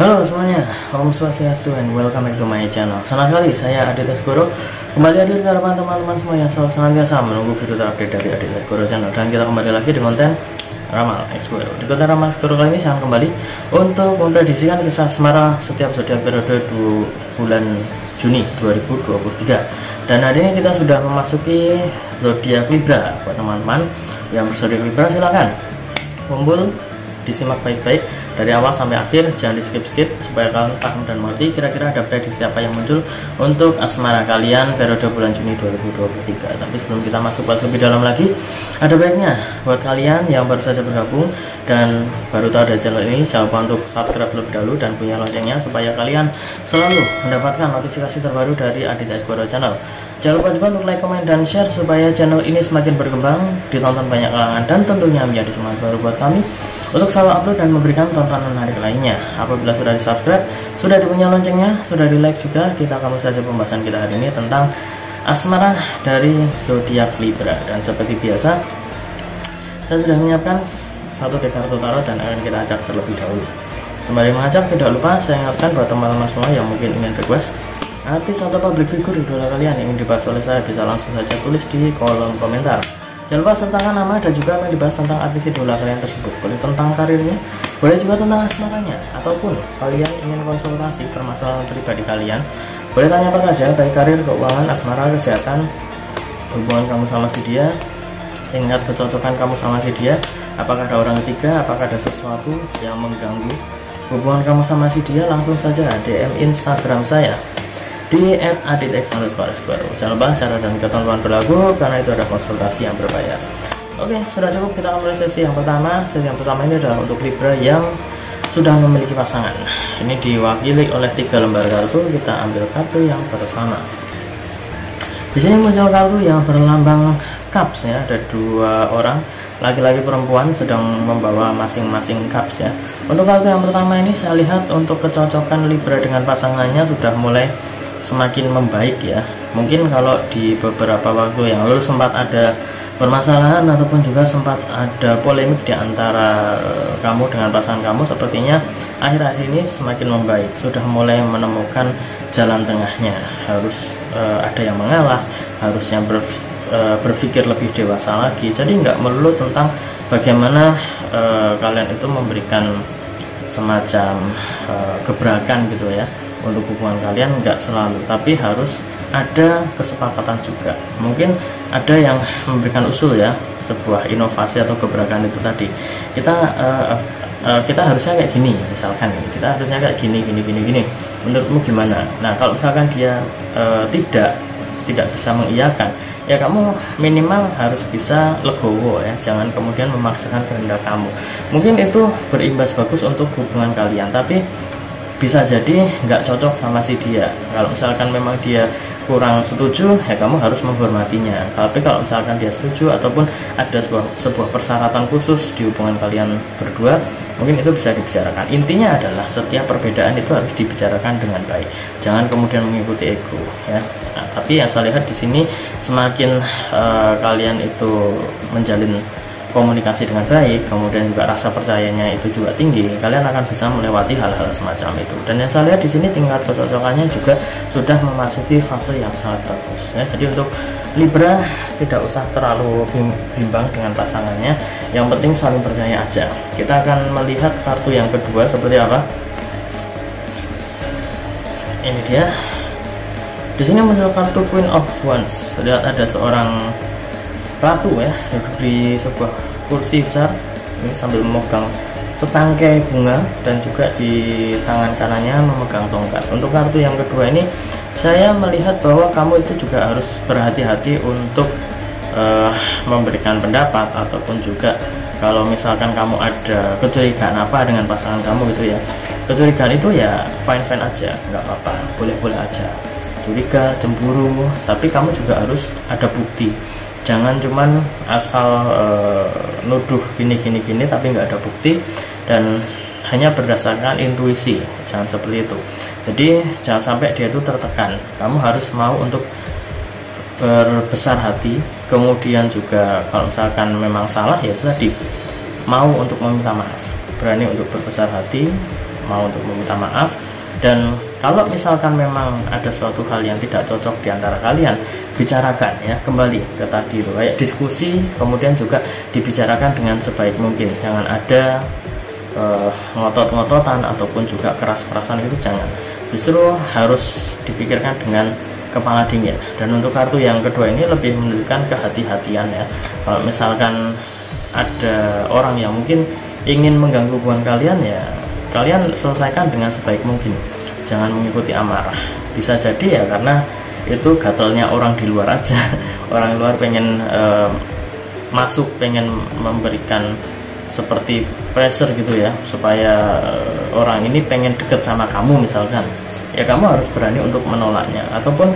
Halo semuanya, Om Swastiastu and welcome back to my channel. Senang sekali saya Aditya Segoro kembali hadir di hadapan teman-teman semua yang selalu senantiasa menunggu video terupdate dari Aditya Segoro channel. Dan kita kembali lagi di konten Ramal Segoro. Di konten Ramal Segoro kali ini saya kembali untuk memprediksikan kisah asmara setiap zodiak periode bulan Juni 2023. Dan hari ini kita sudah memasuki zodiak Libra. Buat teman-teman yang berzodiak Libra silakan kumpul, disimak baik-baik dari awal sampai akhir, jangan di skip-skip supaya kalian paham dan mengerti kira-kira ada prediksi apa yang muncul untuk asmara kalian periode bulan Juni 2023. Tapi sebelum kita masuk bahas lebih dalam lagi, ada baiknya buat kalian yang baru saja bergabung dan baru tahu dari channel ini, jangan lupa untuk subscribe terlebih dahulu dan punya loncengnya supaya kalian selalu mendapatkan notifikasi terbaru dari Aditya Segoro channel. Jangan lupa juga untuk like, komen, dan share supaya channel ini semakin berkembang, ditonton banyak kalangan, dan tentunya menjadi semangat baru buat kami untuk selalu upload dan memberikan tontonan menarik lainnya. Apabila sudah di subscribe, sudah punya loncengnya, sudah di like juga, kita akan saja pembahasan kita hari ini tentang asmara dari zodiak Libra. Dan seperti biasa, saya sudah menyiapkan satu deck kartu tarot dan akan kita acak terlebih dahulu. Sembari mengacak, tidak lupa saya ingatkan buat teman-teman semua yang mungkin ingin request artis atau public figure idola kalian yang ingin dibahas oleh saya, bisa langsung saja tulis di kolom komentar. Jangan lupa sertakan nama dan juga yang dibahas tentang artis idola kalian tersebut. Boleh tentang karirnya, boleh juga tentang asmaranya, ataupun kalian ingin konsultasi permasalahan pribadi kalian, boleh tanya apa saja, baik karir, keuangan, asmara, kesehatan, hubungan kamu sama si dia, tingkat kecocokan kamu sama si dia, apakah ada orang ketiga, apakah ada sesuatu yang mengganggu hubungan kamu sama si dia, langsung saja DM Instagram saya di @aditex_segoro. Jangan lupa syarat dan ketentuan berlaku karena itu ada konsultasi yang berbayar. Oke, sudah cukup, kita akan mulai sesi yang pertama. Sesi yang pertama ini adalah untuk Libra yang sudah memiliki pasangan. Ini diwakili oleh 3 lembar kartu. Kita ambil kartu yang pertama. Di sini muncul kartu yang berlambang cups ya. Ada 2 orang, laki-laki perempuan, sedang membawa masing-masing cups ya. Untuk kartu yang pertama ini saya lihat untuk kecocokan Libra dengan pasangannya sudah mulai semakin membaik ya. Mungkin kalau di beberapa waktu yang lalu sempat ada permasalahan ataupun juga sempat ada polemik di antara kamu dengan pasangan kamu, sepertinya akhir-akhir ini semakin membaik, sudah mulai menemukan jalan tengahnya. Harus ada yang mengalah, harusnya berpikir lebih dewasa lagi. Jadi nggak melulu tentang bagaimana kalian itu memberikan semacam gebrakan gitu ya untuk hubungan kalian, nggak selalu, tapi harus ada kesepakatan juga. Mungkin ada yang memberikan usul ya, sebuah inovasi atau gebrakan itu tadi. Kita harusnya kayak gini, misalkan kita harusnya kayak gini. Menurutmu gimana? Nah, kalau misalkan dia tidak bisa mengiyakan, ya kamu minimal harus bisa legowo ya, jangan kemudian memaksakan kehendak kamu. Mungkin itu berimbas bagus untuk hubungan kalian, tapi bisa jadi nggak cocok sama si dia. Kalau misalkan memang dia kurang setuju, ya kamu harus menghormatinya. Tapi kalau misalkan dia setuju ataupun ada sebuah persyaratan khusus di hubungan kalian berdua, mungkin itu bisa dibicarakan. Intinya adalah setiap perbedaan itu harus dibicarakan dengan baik, jangan kemudian mengikuti ego ya. Nah, tapi yang saya lihat di sini, semakin kalian itu menjalin komunikasi dengan baik, kemudian juga rasa percayanya itu juga tinggi, kalian akan bisa melewati hal-hal semacam itu. Dan yang saya lihat di sini tingkat kecocokannya juga sudah memasuki fase yang sangat bagus ya. Jadi untuk Libra tidak usah terlalu bimbang dengan pasangannya, yang penting saling percaya aja. Kita akan melihat kartu yang kedua seperti apa. Ini dia. Di sini muncul kartu Queen of Wands. Terlihat ada seorang ratu ya, duduk di sebuah kursi besar ini sambil memegang setangkai bunga dan juga di tangan kanannya memegang tongkat. Untuk kartu yang kedua ini saya melihat bahwa kamu itu juga harus berhati-hati untuk memberikan pendapat, ataupun juga kalau misalkan kamu ada kecurigaan apa dengan pasangan kamu gitu ya. Kecurigaan itu ya fine-fine aja, nggak apa-apa, boleh-boleh aja. Curiga, cemburu, tapi kamu juga harus ada bukti. Jangan cuman asal nuduh gini tapi nggak ada bukti dan hanya berdasarkan intuisi. Jangan seperti itu. Jadi jangan sampai dia itu tertekan. Kamu harus mau untuk berbesar hati. Kemudian juga kalau misalkan memang salah, ya itu tadi, mau untuk meminta maaf, berani untuk berbesar hati, mau untuk meminta maaf. Dan kalau misalkan memang ada suatu hal yang tidak cocok di antara kalian, bicarakan ya, kembali ke tadi itu kayak diskusi, kemudian juga dibicarakan dengan sebaik mungkin. Jangan ada ngotot-ngototan ataupun juga keras-kerasan, itu jangan. Justru harus dipikirkan dengan kepala dingin. Dan untuk kartu yang kedua ini lebih menunjukkan kehati-hatian ya. Kalau misalkan ada orang yang mungkin ingin mengganggu hubungan kalian, ya kalian selesaikan dengan sebaik mungkin, jangan mengikuti amarah. Bisa jadi ya karena itu gatalnya orang di luar aja. Orang luar pengen masuk, pengen memberikan seperti pressure gitu ya, supaya orang ini pengen deket sama kamu misalkan. Ya kamu harus berani untuk menolaknya. Ataupun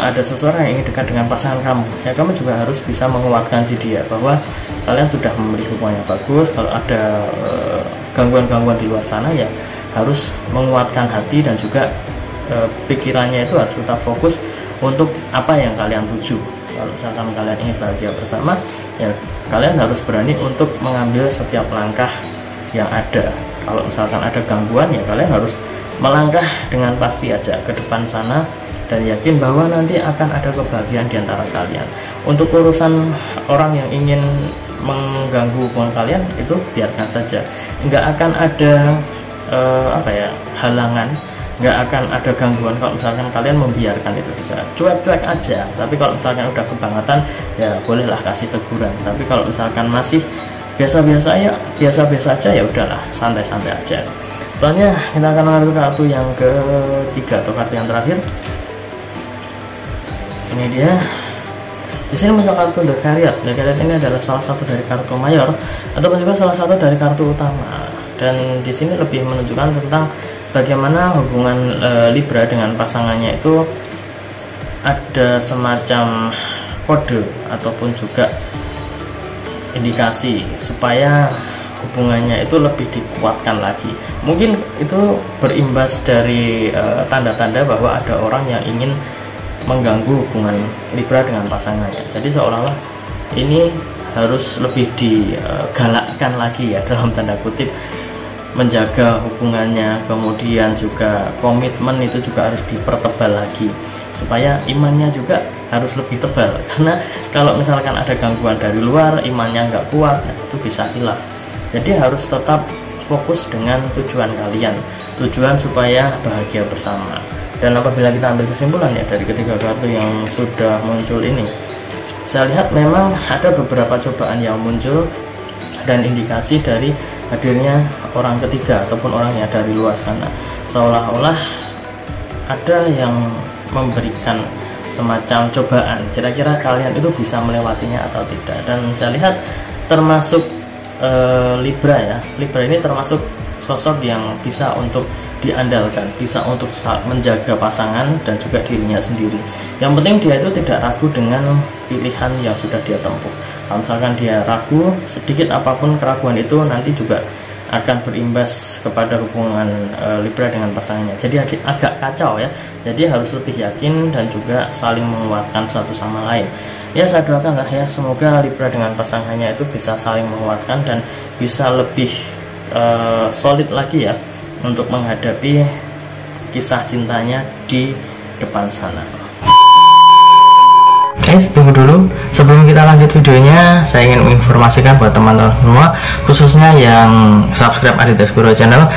ada seseorang yang ingin dekat dengan pasangan kamu, ya kamu juga harus bisa menguatkan si dia bahwa kalian sudah memberi hubungan yang bagus. Kalau ada gangguan-gangguan di luar sana, ya harus menguatkan hati dan juga pikirannya itu harus tetap fokus untuk apa yang kalian tuju. Kalau misalkan kalian ingin bahagia bersama, ya kalian harus berani untuk mengambil setiap langkah yang ada. Kalau misalkan ada gangguan, ya kalian harus melangkah dengan pasti aja ke depan sana dan yakin bahwa nanti akan ada kebahagiaan di antara kalian. Untuk urusan orang yang ingin mengganggu hubungan kalian, itu biarkan saja. Nggak akan ada halangan, nggak akan ada gangguan kalau misalkan kalian membiarkan itu saja, cuek-cuek aja. Tapi kalau misalkan udah kebangetan, ya bolehlah kasih teguran. Tapi kalau misalkan masih biasa-biasa aja, ya udahlah, santai-santai aja. Selanjutnya kita akan mengambil kartu yang ketiga atau kartu yang terakhir. Ini dia. Di sini muncul kartu The Chariot. The Chariot ini adalah salah satu dari kartu mayor ataupun juga salah satu dari kartu utama. Dan di sini lebih menunjukkan tentang bagaimana hubungan Libra dengan pasangannya itu ada semacam kode ataupun juga indikasi supaya hubungannya itu lebih dikuatkan lagi. Mungkin itu berimbas dari tanda-tanda bahwa ada orang yang ingin mengganggu hubungan Libra dengan pasangannya. Jadi seolah-olah ini harus lebih digalakkan lagi ya, dalam tanda kutip, menjaga hubungannya. Kemudian juga komitmen itu juga harus dipertebal lagi, supaya imannya juga harus lebih tebal. Karena kalau misalkan ada gangguan dari luar, imannya nggak kuat, itu bisa hilaf. Jadi harus tetap fokus dengan tujuan kalian, tujuan supaya bahagia bersama. Dan apabila kita ambil kesimpulan ya dari ketiga kartu yang sudah muncul ini, saya lihat memang ada beberapa cobaan yang muncul dan indikasi dari hadirnya orang ketiga ataupun orang yang dari luar sana. Seolah-olah ada yang memberikan semacam cobaan, kira-kira kalian itu bisa melewatinya atau tidak. Dan saya lihat termasuk Libra ya. Libra ini termasuk sosok yang bisa untuk diandalkan, bisa untuk menjaga pasangan dan juga dirinya sendiri. Yang penting dia itu tidak ragu dengan pilihan yang sudah dia tempuh. Kalau misalkan dia ragu, sedikit apapun keraguan itu nanti juga akan berimbas kepada hubungan Libra dengan pasangannya. Jadi agak kacau ya. Jadi harus lebih yakin dan juga saling menguatkan satu sama lain. Ya saya doakan lah ya, semoga Libra dengan pasangannya itu bisa saling menguatkan dan bisa lebih solid lagi ya untuk menghadapi kisah cintanya di depan sana. Guys, tunggu dulu. Sebelum kita lanjut videonya, saya ingin menginformasikan buat teman-teman semua, khususnya yang subscribe Aditya Guru Channel,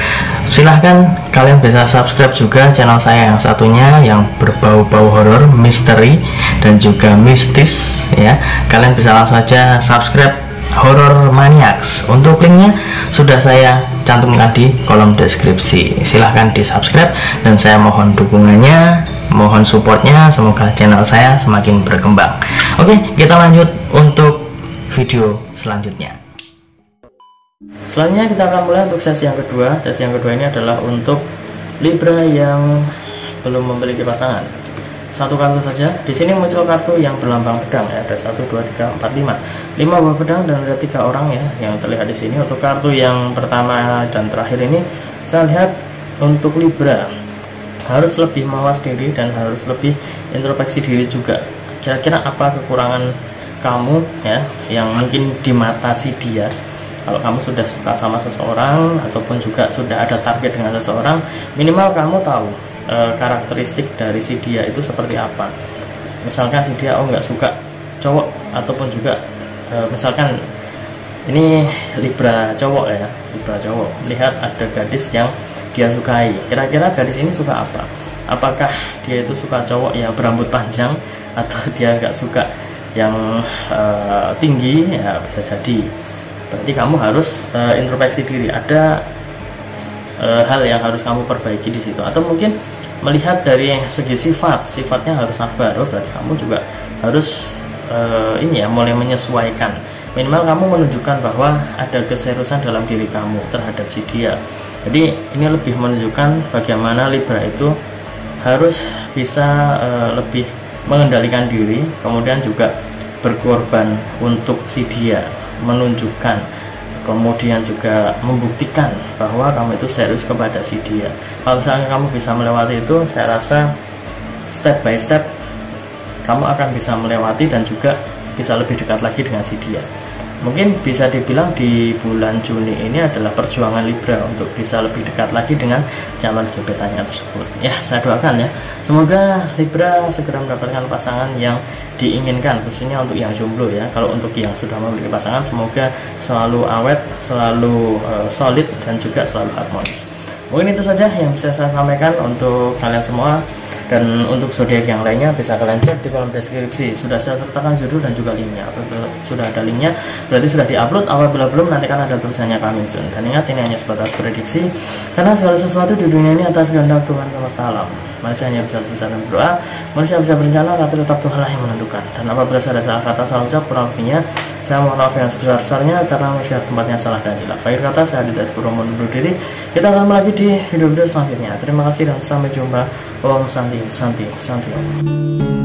silahkan kalian bisa subscribe juga channel saya yang satunya yang berbau-bau horor, misteri dan juga mistis ya. Kalian bisa langsung saja subscribe Horror Maniacs. Untuk linknya sudah saya cantumkan di kolom deskripsi. Silahkan di subscribe dan saya mohon dukungannya, mohon supportnya. Semoga channel saya semakin berkembang. Oke, kita lanjut untuk video selanjutnya. Selanjutnya kita akan mulai untuk sesi yang kedua. Sesi yang kedua ini adalah untuk Libra yang belum memiliki pasangan. Satu kartu saja. Di sini muncul kartu yang berlambang pedang ya. Ada 1, 2, 3, 4, 5. 5 buah pedang dan ada 3 orang ya yang terlihat di sini. Untuk kartu yang pertama dan terakhir ini, saya lihat untuk Libra harus lebih mawas diri dan harus lebih introspeksi diri juga. Kira-kira apa kekurangan kamu ya yang mungkin di mata si dia, Kalau kamu sudah suka sama seseorang ataupun juga sudah ada target dengan seseorang, minimal kamu tahu karakteristik dari si dia itu seperti apa. Misalkan si dia nggak suka cowok, ataupun juga misalkan ini Libra cowok ya, Libra cowok, lihat ada gadis yang dia sukai, kira-kira gadis ini suka apa? Apakah dia itu suka cowok yang berambut panjang, atau dia nggak suka yang tinggi? Ya bisa jadi. Berarti kamu harus introspeksi diri, ada hal yang harus kamu perbaiki di situ. Atau mungkin melihat dari segi sifatnya harus sabar. Berarti kamu juga harus mulai menyesuaikan. Minimal kamu menunjukkan bahwa ada keseriusan dalam diri kamu terhadap si dia. Jadi ini lebih menunjukkan bagaimana Libra itu harus bisa lebih mengendalikan diri, kemudian juga berkorban untuk si dia, menunjukkan, kemudian juga membuktikan bahwa kamu itu serius kepada si dia. Kalau misalnya kamu bisa melewati itu, saya rasa step by step kamu akan bisa melewati dan juga bisa lebih dekat lagi dengan si dia. Mungkin bisa dibilang di bulan Juni ini adalah perjuangan Libra untuk bisa lebih dekat lagi dengan calon gebetannya tersebut. Ya, saya doakan ya, semoga Libra segera mendapatkan pasangan yang diinginkan, khususnya untuk yang jomblo ya. Kalau untuk yang sudah memiliki pasangan, semoga selalu awet, selalu solid, dan juga selalu harmonis. Mungkin itu saja yang bisa saya sampaikan untuk kalian semua. Dan untuk zodiak yang lainnya bisa kalian cek di kolom deskripsi, sudah saya sertakan judul dan juga linknya. Apabila sudah ada linknya berarti sudah diupload, apabila belum nanti kan ada tulisannya coming soon. Dan ingat, ini hanya sebatas prediksi, karena segala sesuatu di dunia ini atas kehendak Tuhan semesta alam. Manusia hanya bisa berusaha dan berdoa, manusia bisa berencana, tapi tetap Tuhanlah yang menentukan. Dan apabila ada salah kata, salah ucap, kurang lebihnya saya mohon maaf yang sebesar-besarnya karena manusia tempatnya salah dan hilaf. Akhir kata, saya Aditya Skoro undur diri. Kita akan lagi di video-video selanjutnya. Terima kasih dan sampai jumpa. Om Santi, Santi, Santi.